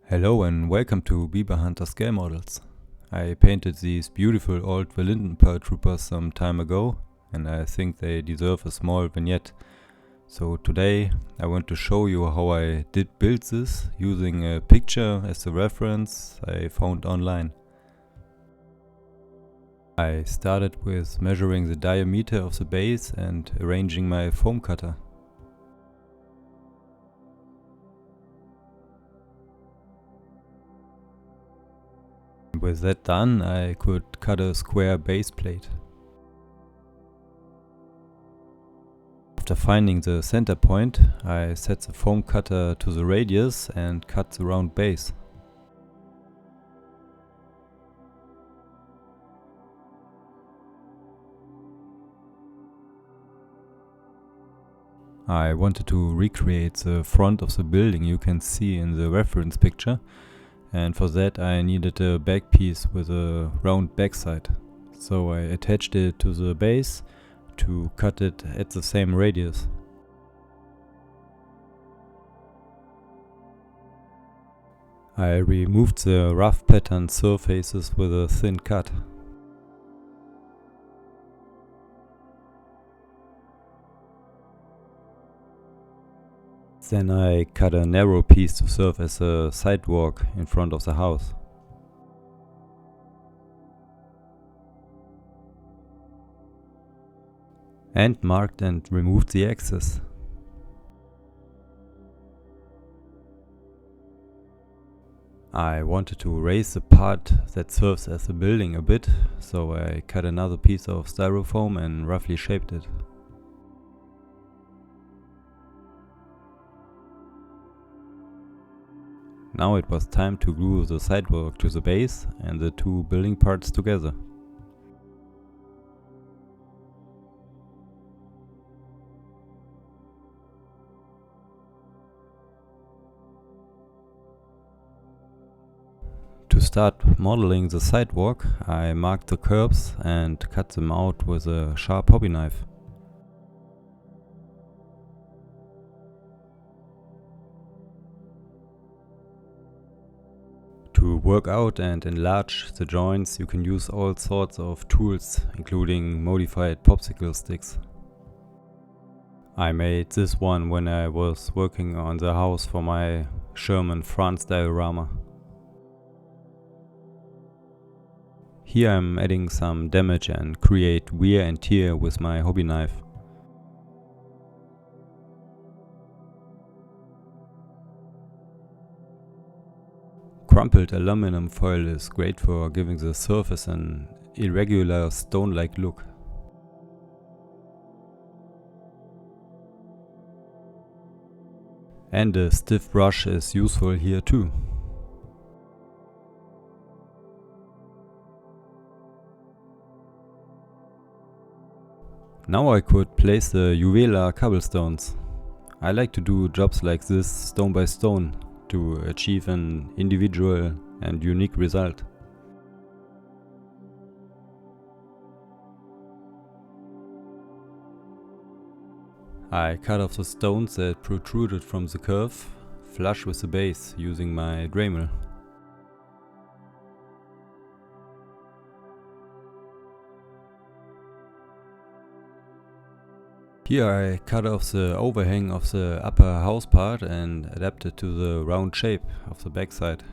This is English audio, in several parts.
Hello and welcome to Beaver Hunter scale models. I painted these beautiful old Verlinden Paratroopers some time ago and I think they deserve a small vignette. So today I want to show you how I did build this using a picture as a reference I found online. I started with measuring the diameter of the base and arranging my foam cutter. With that done, I could cut a square base plate. After finding the center point, I set the foam cutter to the radius and cut the round base. I wanted to recreate the front of the building you can see in the reference picture. And for that I needed a back piece with a round backside. So I attached it to the base to cut it at the same radius. I removed the rough pattern surfaces with a thin cut. Then I cut a narrow piece to serve as a sidewalk in front of the house. And marked and removed the axis. I wanted to raise the part that serves as a building a bit, so I cut another piece of styrofoam and roughly shaped it. Now it was time to glue the sidewalk to the base and the two building parts together. To start modeling the sidewalk, I marked the curbs and cut them out with a sharp hobby knife. To work out and enlarge the joints, you can use all sorts of tools, including modified popsicle sticks. I made this one when I was working on the house for my Sherman France diorama. Here I'm adding some damage and create wear and tear with my hobby knife. Crumpled aluminum foil is great for giving the surface an irregular stone-like look. And a stiff brush is useful here too. Now I could place the Juweela cobblestones. I like to do jobs like this stone by stone to achieve an individual and unique result. I cut off the stones that protruded from the curve, flush with the base using my Dremel. Here I cut off the overhang of the upper house part and adapt it to the round shape of the backside.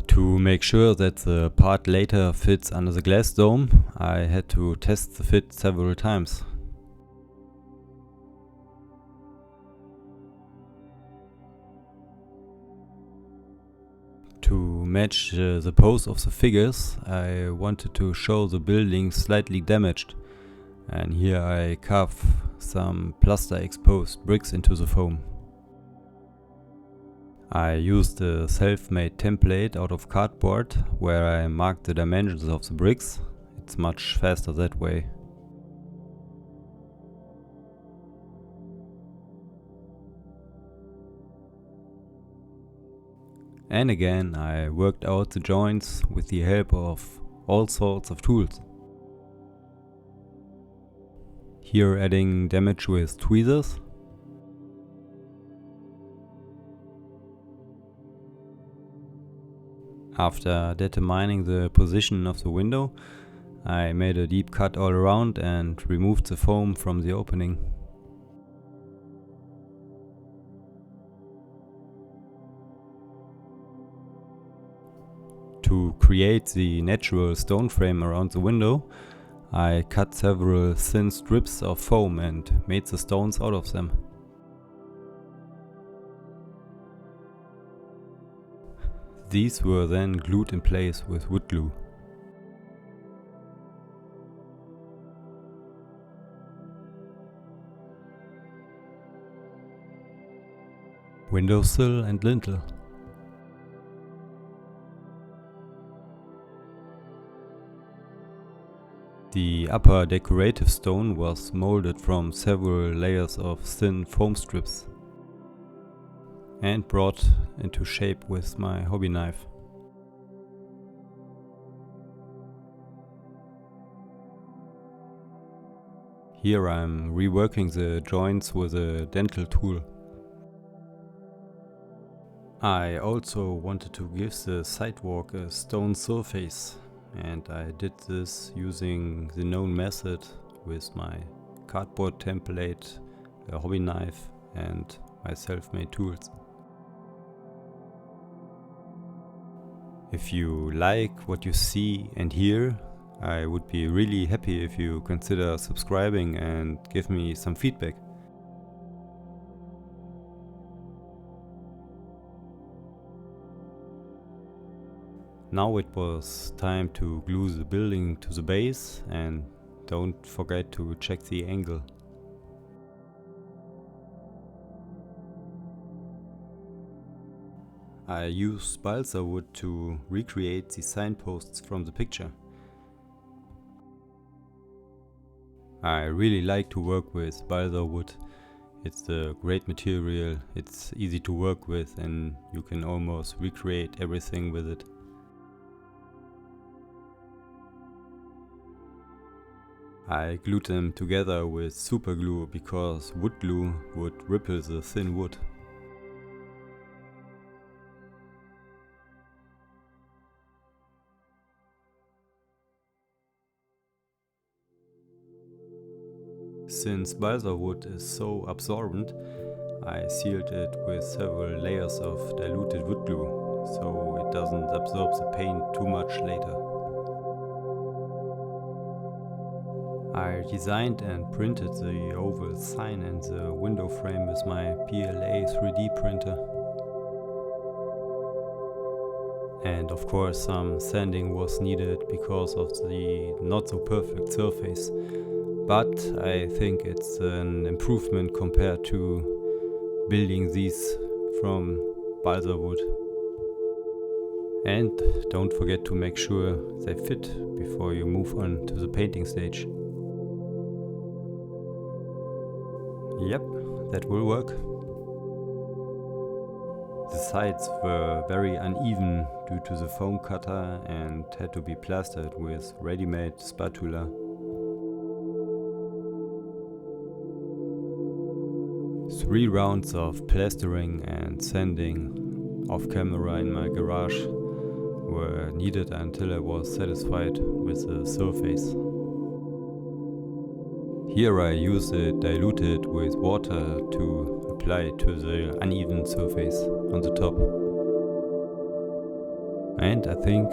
To make sure that the part later fits under the glass dome, I had to test the fit several times. To match the pose of the figures, I wanted to show the building slightly damaged, and here I carve some plaster exposed bricks into the foam. I used a self-made template out of cardboard where I marked the dimensions of the bricks. It's much faster that way. And again I worked out the joints with the help of all sorts of tools. Here adding damage with tweezers. After determining the position of the window, I made a deep cut all around and removed the foam from the opening. To create the natural stone frame around the window, I cut several thin strips of foam and made the stones out of them. These were then glued in place with wood glue. Windowsill and lintel. The upper decorative stone was molded from several layers of thin foam strips and brought into shape with my hobby knife. Here I'm reworking the joints with a dental tool. I also wanted to give the sidewalk a stone surface, and I did this using the known method with my cardboard template, a hobby knife and my self-made tools. If you like what you see and hear, I would be really happy if you consider subscribing and give me some feedback. Now it was time to glue the building to the base, and don't forget to check the angle. I used balsa wood to recreate the signposts from the picture. I really like to work with balsa wood. It's a great material, it's easy to work with, and you can almost recreate everything with it. I glued them together with super glue because wood glue would ripple the thin wood. Since balsa wood is so absorbent, I sealed it with several layers of diluted wood glue, so it doesn't absorb the paint too much later. I designed and printed the oval sign and the window frame with my PLA 3D printer. And of course some sanding was needed because of the not so perfect surface. But I think it's an improvement compared to building these from balsa wood. And don't forget to make sure they fit before you move on to the painting stage. Yep, that will work. The sides were very uneven due to the foam cutter and had to be plastered with ready-made spatula. 3 rounds of plastering and sanding off camera in my garage were needed until I was satisfied with the surface. Here I use it diluted with water to apply to the uneven surface on the top. And I think,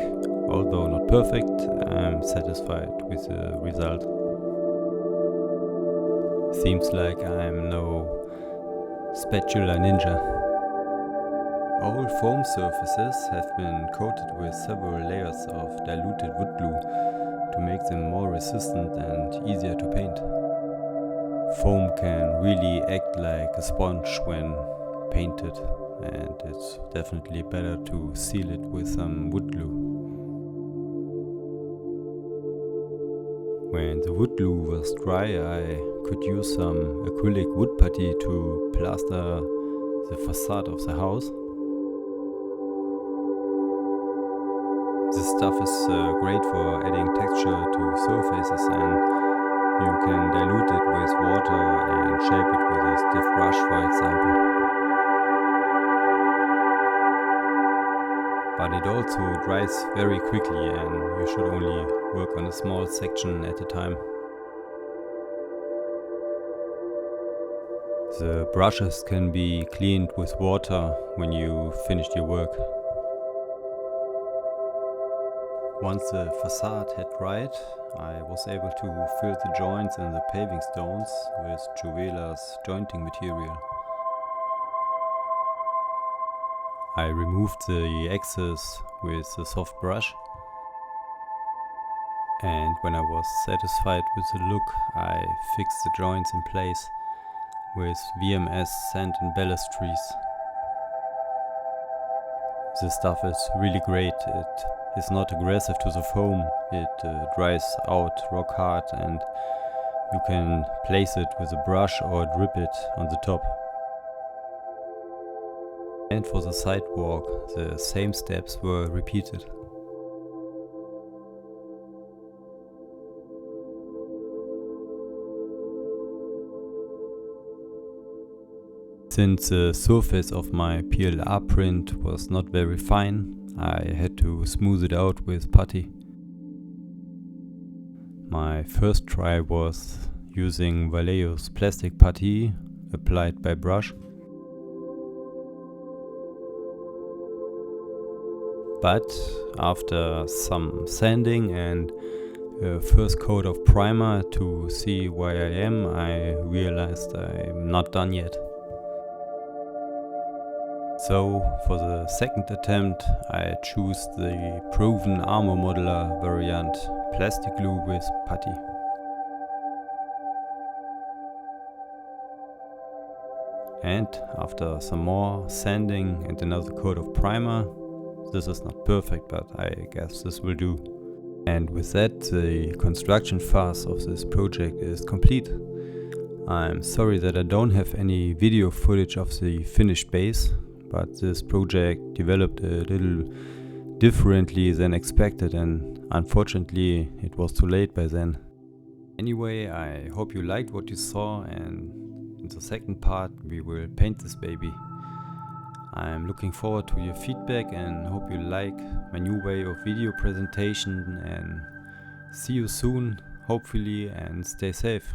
although not perfect, I'm satisfied with the result. Seems like I'm no spatula ninja. All foam surfaces have been coated with several layers of diluted wood glue to make them more resistant and easier to paint. Foam can really act like a sponge when painted, and it's definitely better to seal it with some wood glue. When the wood glue was dry, I could use some acrylic wood putty to plaster the facade of the house. This stuff is great for adding texture to surfaces, and You can dilute it with water and shape it with a stiff brush, for example. But it also dries very quickly and you should only work on a small section at a time. The brushes can be cleaned with water when you finished your work. Once the facade had dried, I was able to fill the joints and the paving stones with Juweela's jointing material. I removed the excess with a soft brush, and when I was satisfied with the look, I fixed the joints in place with VMS sand and balustries. This stuff is really great. It is not aggressive to the foam, it dries out rock hard and you can place it with a brush or drip it on the top. And for the sidewalk, the same steps were repeated. Since the surface of my PLA print was not very fine, I had to smooth it out with putty. My first try was using Vallejo's plastic putty applied by brush. But after some sanding and a first coat of primer to see where I am, I realized I'm not done yet. So for the second attempt I choose the proven armor modeler variant, plastic glue with putty. And after some more sanding and another coat of primer, this is not perfect, but I guess this will do. And with that, the construction phase of this project is complete. I'm sorry that I don't have any video footage of the finished base, but this project developed a little differently than expected and unfortunately it was too late by then. Anyway, I hope you liked what you saw, and in the second part we will paint this baby. I'm looking forward to your feedback and hope you like my new way of video presentation, and see you soon, hopefully, and stay safe.